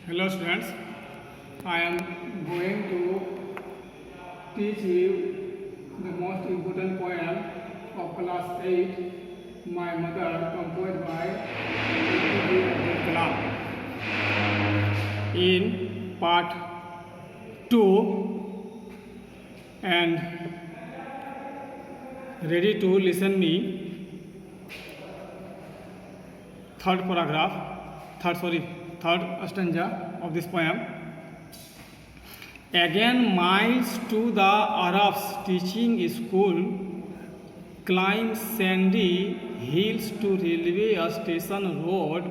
Hello students, I am going to teach you the most important poem of class 8, My Mother, composed by APJ Abdul Kalam. In part 2, and ready to listen me, third stanza of this poem. Again miles to the Arabs teaching school, climb sandy hills to railway station road,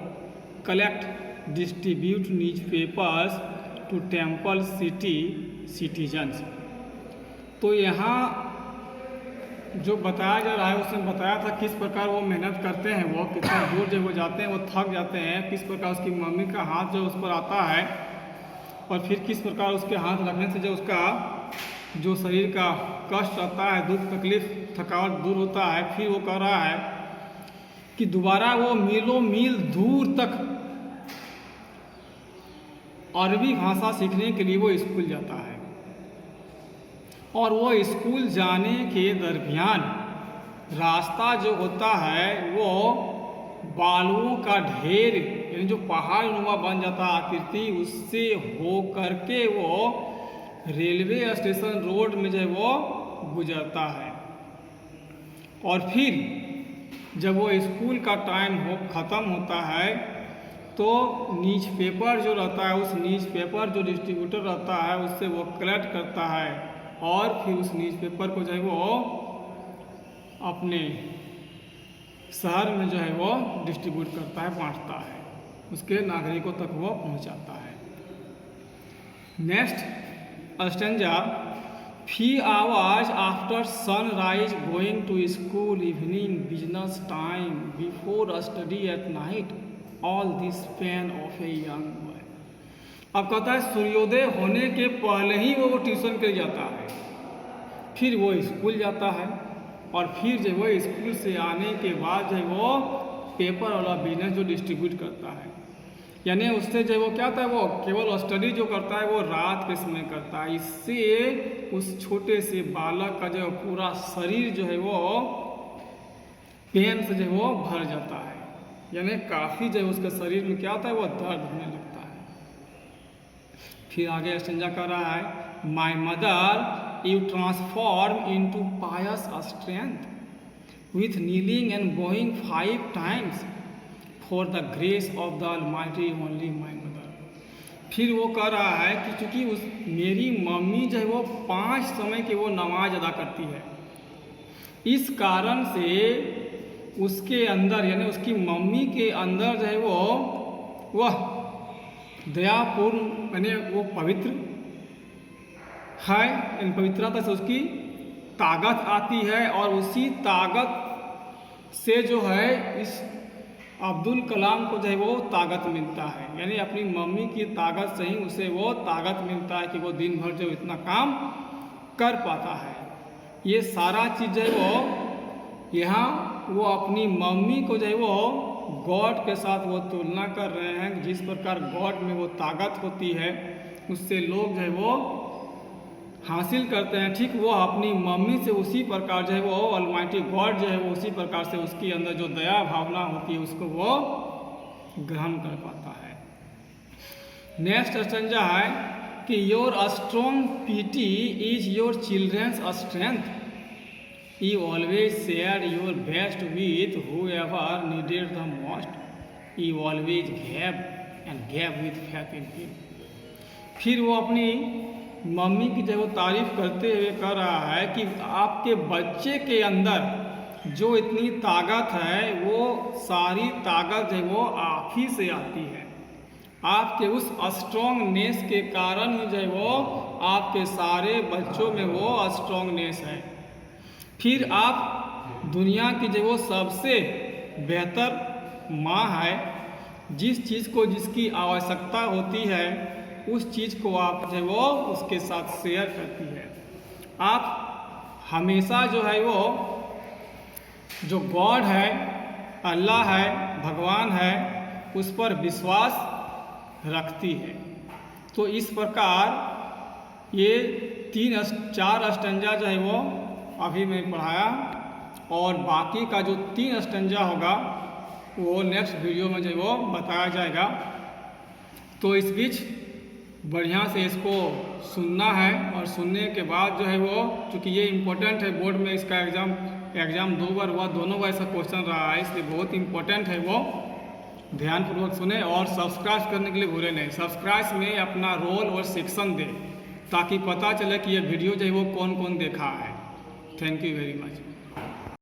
collect, distribute newspapers to temple city citizens. तो यहाँ जो बताया जा रहा है उसने बताया था किस प्रकार वो मेहनत करते हैं, वो कितना दूर जब वो जाते हैं वो थक जाते हैं, किस प्रकार उसकी मम्मी का हाथ जो उस पर आता है और फिर किस प्रकार उसके हाथ लगने से जो उसका जो शरीर का कष्ट आता है, दुख तकलीफ थकावट दूर होता है। फिर वो कह रहा है कि दोबारा वो मीलों मील दूर तक अरबी भाषा सीखने के लिए वो स्कूल जाता है और वो स्कूल जाने के दरमियान रास्ता जो होता है वो बालुओं का ढेर यानी जो पहाड़ नुमा बन जाता आकृति उससे हो करके वो रेलवे स्टेशन रोड में जो है वो गुजरता है। और फिर जब वो स्कूल का टाइम ख़त्म होता है तो न्यूज़पेपर जो रहता है उस न्यूज़पेपर जो डिस्ट्रीब्यूटर रहता है उससे वो कलेक्ट करता है और फिर उस न्यूज़पेपर को जो है वो अपने शहर में जो है वो डिस्ट्रीब्यूट करता है, बांटता है, उसके नागरिकों तक वो पहुंचाता है। Next stanza, few hours after sunrise going to school, evening business time, before study at night, all this pain of a young boy. अब कहता है सूर्योदय होने के पहले ही वो ट्यूशन के जाता है, फिर वो स्कूल जाता है और फिर जब वो स्कूल से आने के बाद जब वो पेपर वाला बिजनेस जो डिस्ट्रीब्यूट करता है, यानी उससे जब वो क्या होता है वो केवल स्टडी जो करता है वो रात के समय करता है। इससे उस छोटे से बालक का जो पूरा शरीर जो है वो पेन से जो वो भर जाता है, यानी काफ़ी जो उसके शरीर में क्या होता है वो दर्द होने लगता है। फिर आगे स्टैंजा कर रहा है, my mother you transform into pious strength with kneeling and going 5 times for the grace of the almighty only my mother. फिर वो कह रहा है कि चूँकि मेरी मम्मी जो है वो 5 समय के वो नमाज अदा करती है, इस कारण से उसके अंदर यानी उसकी मम्मी के अंदर जो है वह दयापूर्ण यानी वो पवित्र है, इन पवित्रता से उसकी ताकत आती है और उसी ताकत से जो है इस अब्दुल कलाम को जो है वो ताकत मिलता है, यानी अपनी मम्मी की ताकत से ही उसे वो ताकत मिलता है कि वो दिन भर जो इतना काम कर पाता है। ये सारा चीज़ जो है वो यहाँ वो अपनी मम्मी को जो है वो गॉड के साथ वो तुलना कर रहे हैं, जिस प्रकार गॉड में वो ताकत होती है उससे लोग जो है वो हासिल करते हैं, ठीक वो अपनी मम्मी से उसी प्रकार जो है वो ऑलमाइटी गॉड जो है वो उसी प्रकार से उसके अंदर जो दया भावना होती है उसको वो ग्रहण कर पाता है। नेक्स्ट स्टैंजा है कि your strong piety is your children's strength, you always share your best with whoever needed the most, you always gave and gave with faith in him. फिर वो अपनी मम्मी की जब वो तारीफ करते हुए कह रहा है कि आपके बच्चे के अंदर जो इतनी ताकत है वो सारी ताकत जो वो आप ही से आती है, आपके उस स्ट्रॉन्गनेस के कारण ही जो वो आपके सारे बच्चों में वो स्ट्रॉन्गनेस है। फिर आप दुनिया की जो वो सबसे बेहतर माँ है, जिस चीज़ को जिसकी आवश्यकता होती है उस चीज़ को आप जो वो उसके साथ शेयर करती है। आप हमेशा जो है वो जो गॉड है, अल्लाह है, भगवान है, उस पर विश्वास रखती है। तो इस प्रकार ये 4 स्टैंजा जो है वो अभी मैं पढ़ाया, और बाकी का जो 3 स्टैंजा होगा वो नेक्स्ट वीडियो में जो है वो बताया जाएगा। तो इस बीच बढ़िया से इसको सुनना है, और सुनने के बाद जो है वो, चूँकि ये इम्पोर्टेंट है, बोर्ड में इसका एग्ज़ाम 2 बार हुआ, दोनों बार ऐसा क्वेश्चन रहा है, इसलिए बहुत इम्पोर्टेंट है, वो ध्यानपूर्वक सुने। और सब्सक्राइब करने के लिए भूले नहीं, सब्सक्राइब में अपना रोल और सेक्शन दे, ताकि पता चले कि ये वीडियो जो है वो कौन कौन देखा है। Thank you very much.